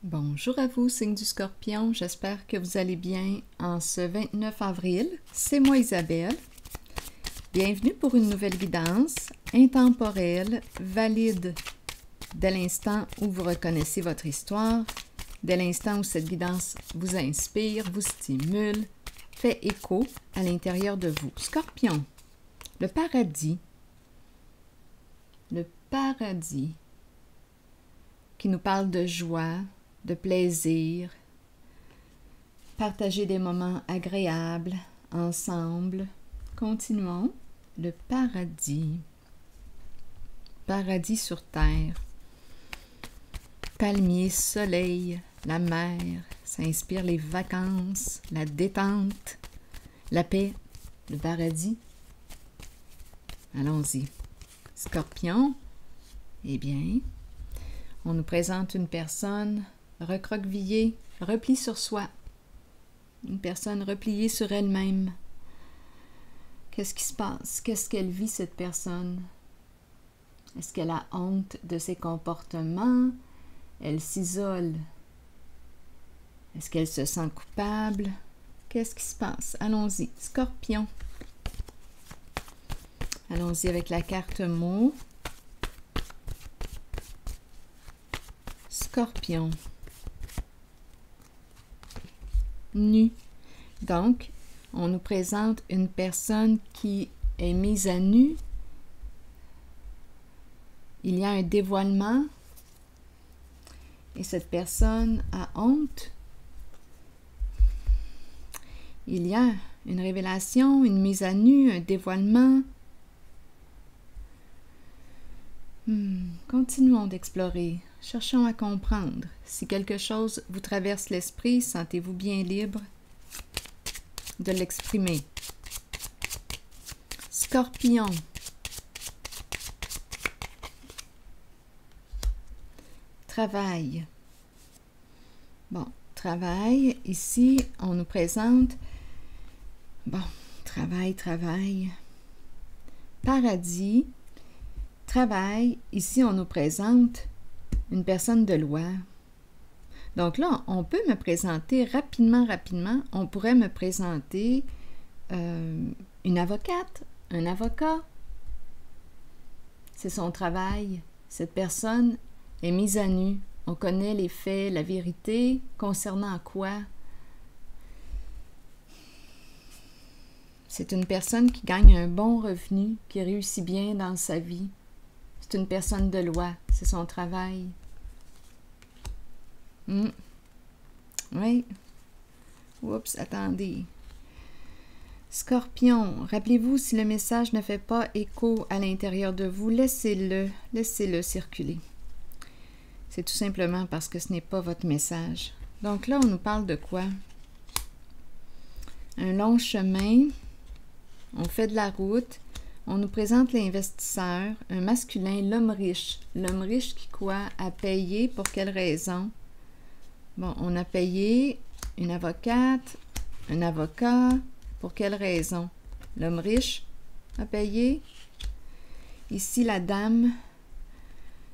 Bonjour à vous, signe du Scorpion. J'espère que vous allez bien en ce 29 avril. C'est moi Isabelle. Bienvenue pour une nouvelle guidance intemporelle, valide dès l'instant où vous reconnaissez votre histoire, dès l'instant où cette guidance vous inspire, vous stimule, fait écho à l'intérieur de vous. Scorpion, le paradis. Le paradis qui nous parle de joie, de plaisir, partager des moments agréables ensemble. Continuons. Le paradis. Paradis sur terre. Palmier, soleil, la mer. Ça inspire les vacances, la détente, la paix, le paradis. Allons-y. Scorpion, eh bien, on nous présente une personne recroquevillée, replie sur soi. Une personne repliée sur elle-même. Qu'est-ce qui se passe? Qu'est-ce qu'elle vit, cette personne? Est-ce qu'elle a honte de ses comportements? Elle s'isole. Est-ce qu'elle se sent coupable? Qu'est-ce qui se passe? Allons-y. Scorpion. Allons-y avec la carte mot. Scorpion. Nu. Donc, on nous présente une personne qui est mise à nu. Il y a un dévoilement et cette personne a honte. Il y a une révélation, une mise à nu, un dévoilement. Continuons d'explorer. Cherchons à comprendre. Si quelque chose vous traverse l'esprit, sentez-vous bien libre de l'exprimer. Scorpion. Travail. Bon, travail. Ici, on nous présente... Bon, travail. Paradis. Travail. Ici, on nous présente une personne de loi. Donc là, on peut me présenter rapidement, on pourrait me présenter une avocate, un avocat. C'est son travail. Cette personne est mise à nu. On connaît les faits, la vérité, concernant quoi? C'est une personne qui gagne un bon revenu, qui réussit bien dans sa vie. C'est une personne de loi, c'est son travail. Oui. Oups, attendez. Scorpion, rappelez-vous, si le message ne fait pas écho à l'intérieur de vous, laissez-le circuler. C'est tout simplement parce que ce n'est pas votre message. Donc là, on nous parle de quoi? Un long chemin, on fait de la route, on nous présente l'investisseur, un masculin, l'homme riche. L'homme riche qui quoi? A payé, pour quelle raison? Bon, on a payé une avocate, un avocat, pour quelle raison? L'homme riche a payé. Ici, la dame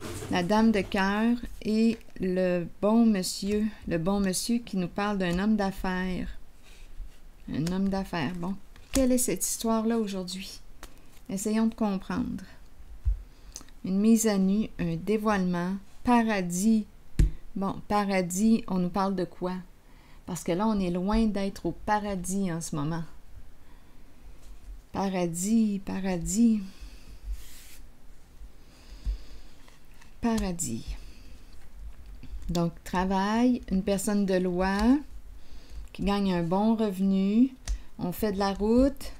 de cœur et le bon monsieur qui nous parle d'un homme d'affaires. Un homme d'affaires. Bon, quelle est cette histoire-là aujourd'hui? Essayons de comprendre. Une mise à nu, un dévoilement, paradis. Bon, paradis, on nous parle de quoi? Parce que là, on est loin d'être au paradis en ce moment. Paradis. Donc, travail, une personne de loi qui gagne un bon revenu. On fait de la route.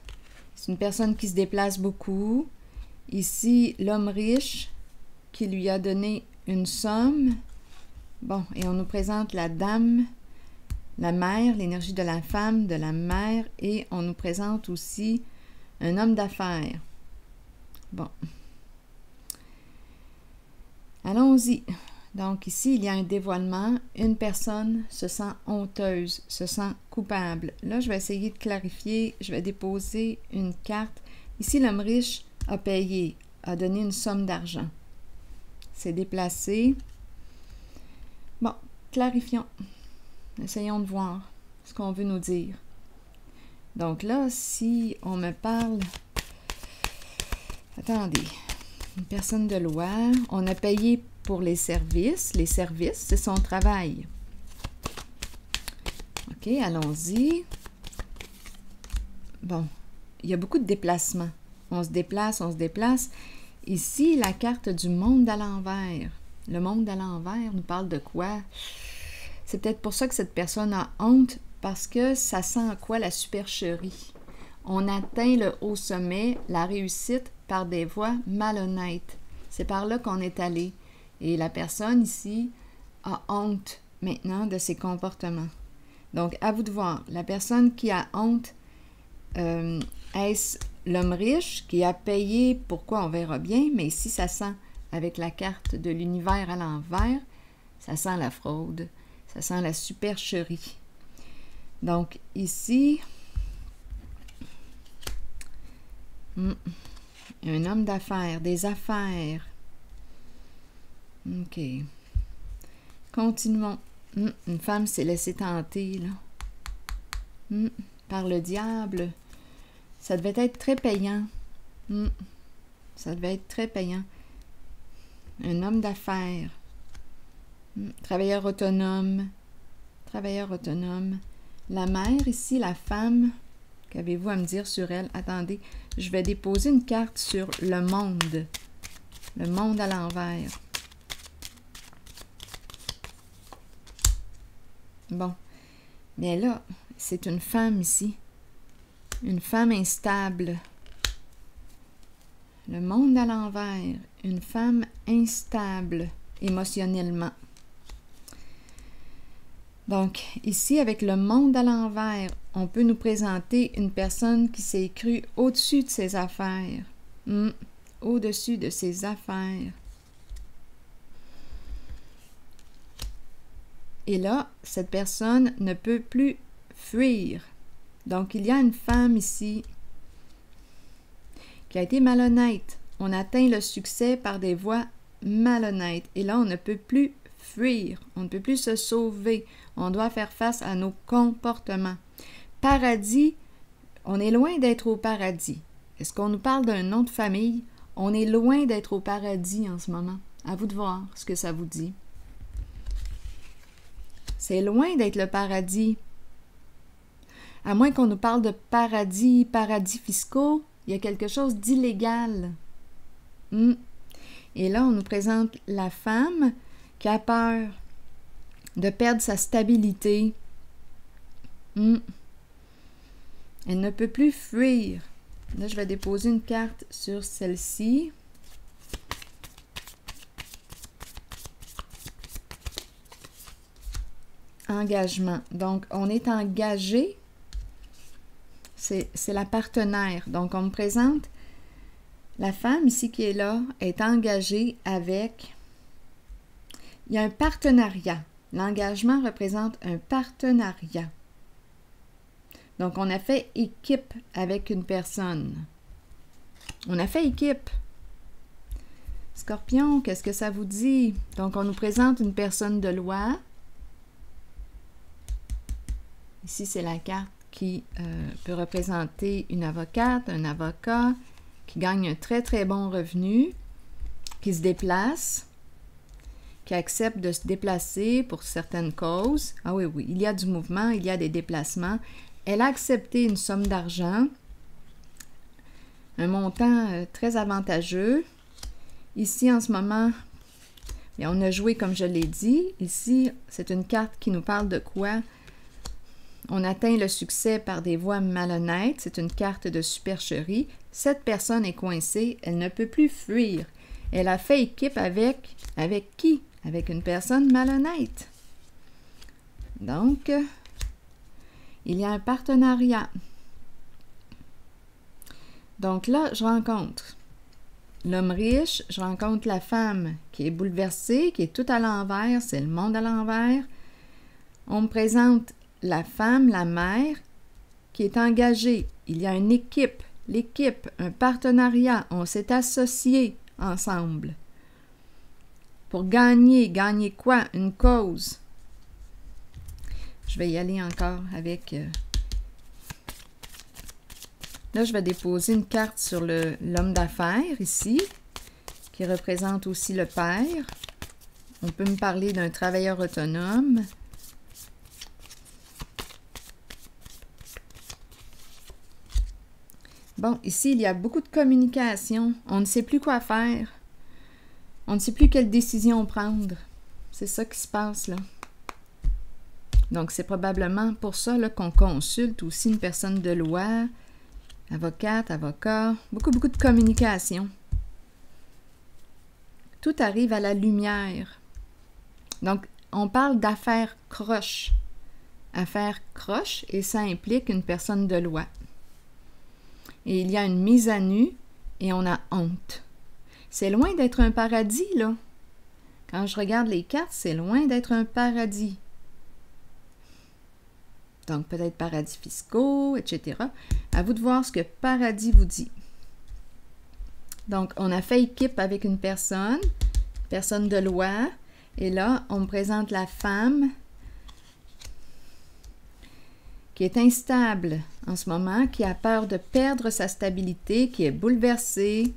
C'est une personne qui se déplace beaucoup. Ici, l'homme riche qui lui a donné une somme. Bon, et on nous présente la dame, la mère, l'énergie de la femme, de la mère, et on nous présente aussi un homme d'affaires. Bon. Allons-y. Donc ici, il y a un dévoilement. Une personne se sent honteuse, se sent coupable. Là, je vais essayer de clarifier. Je vais déposer une carte. Ici, l'homme riche a payé, a donné une somme d'argent. C'est déplacé. Bon, clarifions. Essayons de voir ce qu'on veut nous dire. Donc là, si on me parle... Attendez. Une personne de loi, on a payé pour les services. Les services, c'est son travail. OK, allons-y. Bon, il y a beaucoup de déplacements. On se déplace, on se déplace. Ici, la carte du monde à l'envers. Le monde à l'envers nous parle de quoi? C'est peut-être pour ça que cette personne a honte, parce que ça sent quoi la supercherie? On atteint le haut sommet, la réussite, par des voies malhonnêtes. C'est par là qu'on est allé. Et la personne ici a honte maintenant de ses comportements. Donc, à vous de voir. La personne qui a honte, est-ce l'homme riche qui a payé, pourquoi on verra bien, mais ici, ça sent, avec la carte de l'univers à l'envers, ça sent la fraude, ça sent la supercherie. Donc, ici, un homme d'affaires, des affaires. OK. Continuons. Une femme s'est laissée tenter, là. Par le diable. Ça devait être très payant. Ça devait être très payant. Un homme d'affaires. Travailleur autonome. Travailleur autonome. La mère ici, la femme, qu'avez-vous à me dire sur elle? Attendez, je vais déposer une carte sur le monde. Le monde à l'envers. Bon. Bien là, c'est une femme ici. Une femme instable. Le monde à l'envers. Une femme instable émotionnellement. Donc, ici, avec le monde à l'envers, on peut nous présenter une personne qui s'est crue au-dessus de ses affaires. Au-dessus de ses affaires. Et là, cette personne ne peut plus fuir. Donc, il y a une femme ici qui a été malhonnête. On atteint le succès par des voies malhonnêtes. Et là, on ne peut plus fuir. On ne peut plus se sauver. On doit faire face à nos comportements. Paradis, on est loin d'être au paradis. Est-ce qu'on nous parle d'un nom de famille? On est loin d'être au paradis en ce moment. À vous de voir ce que ça vous dit. C'est loin d'être le paradis. À moins qu'on nous parle de paradis fiscaux, il y a quelque chose d'illégal. Et là, on nous présente la femme qui a peur de perdre sa stabilité. Elle ne peut plus fuir. Là, je vais déposer une carte sur celle-ci. Engagement. Donc, on est engagé. C'est la partenaire. Donc, on me présente la femme ici qui est là, est engagée avec... Il y a un partenariat. L'engagement représente un partenariat. Donc, on a fait équipe avec une personne. On a fait équipe. Scorpion, qu'est-ce que ça vous dit? Donc, on nous présente une personne de loi. Ici, c'est la carte qui peut représenter une avocate, un avocat qui gagne un très, très bon revenu, qui se déplace, qui accepte de se déplacer pour certaines causes. Ah oui, oui, il y a du mouvement, il y a des déplacements. Elle a accepté une somme d'argent, un montant très avantageux. Ici, en ce moment, bien, on a joué comme je l'ai dit. Ici, c'est une carte qui nous parle de quoi? On atteint le succès par des voies malhonnêtes. C'est une carte de supercherie. Cette personne est coincée. Elle ne peut plus fuir. Elle a fait équipe avec qui? Avec une personne malhonnête. Donc, il y a un partenariat. Donc là, je rencontre l'homme riche, je rencontre la femme qui est bouleversée, qui est tout à l'envers, c'est le monde à l'envers. On me présente la femme, la mère, qui est engagée. Il y a une équipe, l'équipe, un partenariat. On s'est associés ensemble. Pour gagner quoi? Une cause. Je vais y aller encore avec... Là, je vais déposer une carte sur l'homme d'affaires ici, qui représente aussi le père. On peut me parler d'un travailleur autonome. Bon, ici, il y a beaucoup de communication. On ne sait plus quoi faire. On ne sait plus quelle décision prendre. C'est ça qui se passe, là. Donc, c'est probablement pour ça qu'on consulte aussi une personne de loi, avocate, avocat. Beaucoup de communication. Tout arrive à la lumière. Donc, on parle d'affaires croches. Affaires croches, et ça implique une personne de loi. Et il y a une mise à nu et on a honte. C'est loin d'être un paradis, là. Quand je regarde les cartes, c'est loin d'être un paradis. Donc, peut-être paradis fiscaux, etc. À vous de voir ce que paradis vous dit. Donc, on a fait équipe avec une personne de loi. Et là, on me présente la femme qui est instable en ce moment, qui a peur de perdre sa stabilité, qui est bouleversée,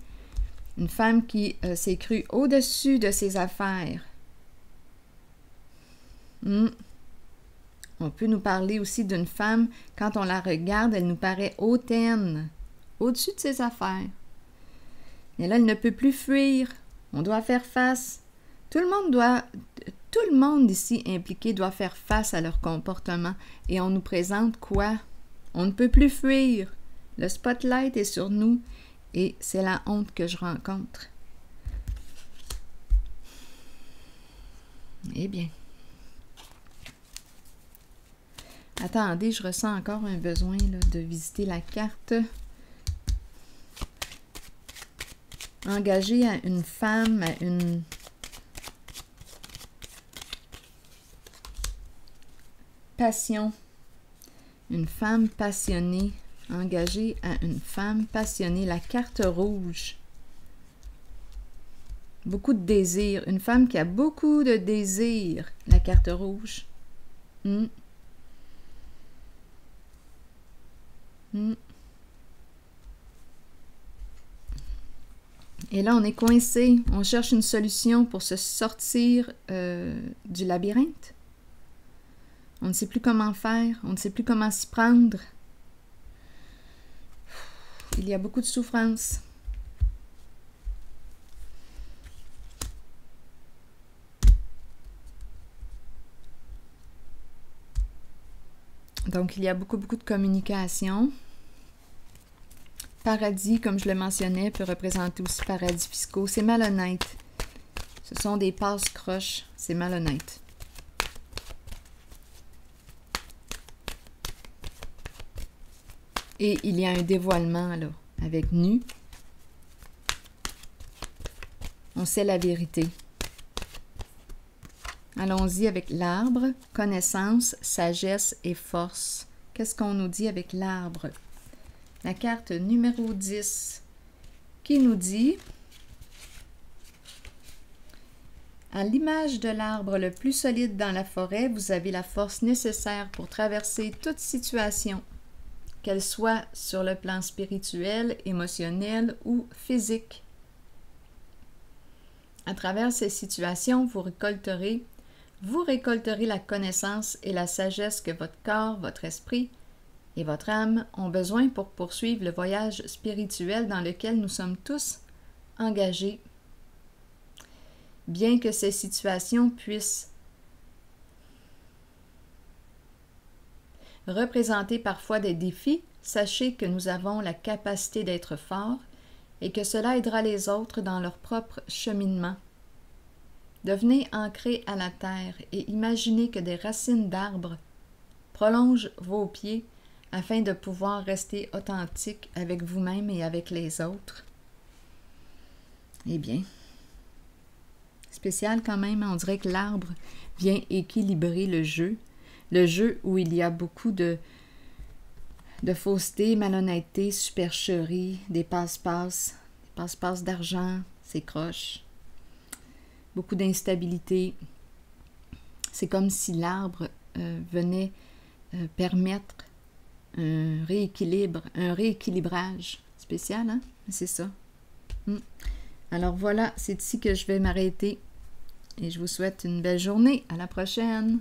une femme qui s'est crue au-dessus de ses affaires. On peut nous parler aussi d'une femme, quand on la regarde, elle nous paraît hautaine, au-dessus de ses affaires. Et là, elle ne peut plus fuir, on doit faire face. Tout le monde ici impliqué doit faire face à leur comportement. Et on nous présente quoi? On ne peut plus fuir. Le spotlight est sur nous et c'est la honte que je rencontre. Eh bien. Attendez, je ressens encore un besoin là, de visiter la carte. Engager à une femme, à une... Passion. Une femme passionnée. Engagée à une femme passionnée. La carte rouge. Beaucoup de désir. Une femme qui a beaucoup de désir. La carte rouge. Et là, on est coincé. On cherche une solution pour se sortir du labyrinthe. On ne sait plus comment faire, on ne sait plus comment s'y prendre. Il y a beaucoup de souffrance. Donc, il y a beaucoup de communication. Paradis, comme je le mentionnais, peut représenter aussi paradis fiscaux. C'est malhonnête. Ce sont des passe-croches. C'est malhonnête. Et il y a un dévoilement, là, avec nu. On sait la vérité. Allons-y avec l'arbre, connaissance, sagesse et force. Qu'est-ce qu'on nous dit avec l'arbre? La carte numéro 10, qui nous dit « À l'image de l'arbre le plus solide dans la forêt, vous avez la force nécessaire pour traverser toute situation, qu'elle soit sur le plan spirituel, émotionnel ou physique. À travers ces situations, vous récolterez la connaissance et la sagesse que votre corps, votre esprit et votre âme ont besoin pour poursuivre le voyage spirituel dans lequel nous sommes tous engagés. Bien que ces situations puissent représenter parfois des défis, sachez que nous avons la capacité d'être forts et que cela aidera les autres dans leur propre cheminement. Devenez ancrés à la terre et imaginez que des racines d'arbres prolongent vos pieds afin de pouvoir rester authentique avec vous-même et avec les autres. Eh bien, spécial quand même, on dirait que l'arbre vient équilibrer le jeu où il y a beaucoup de fausseté, malhonnêteté, supercherie, des passe-passe d'argent, c'est croche, beaucoup d'instabilité. C'est comme si l'arbre venait permettre un rééquilibrage spécial, hein? C'est ça. Alors voilà, c'est ici que je vais m'arrêter et je vous souhaite une belle journée. À la prochaine!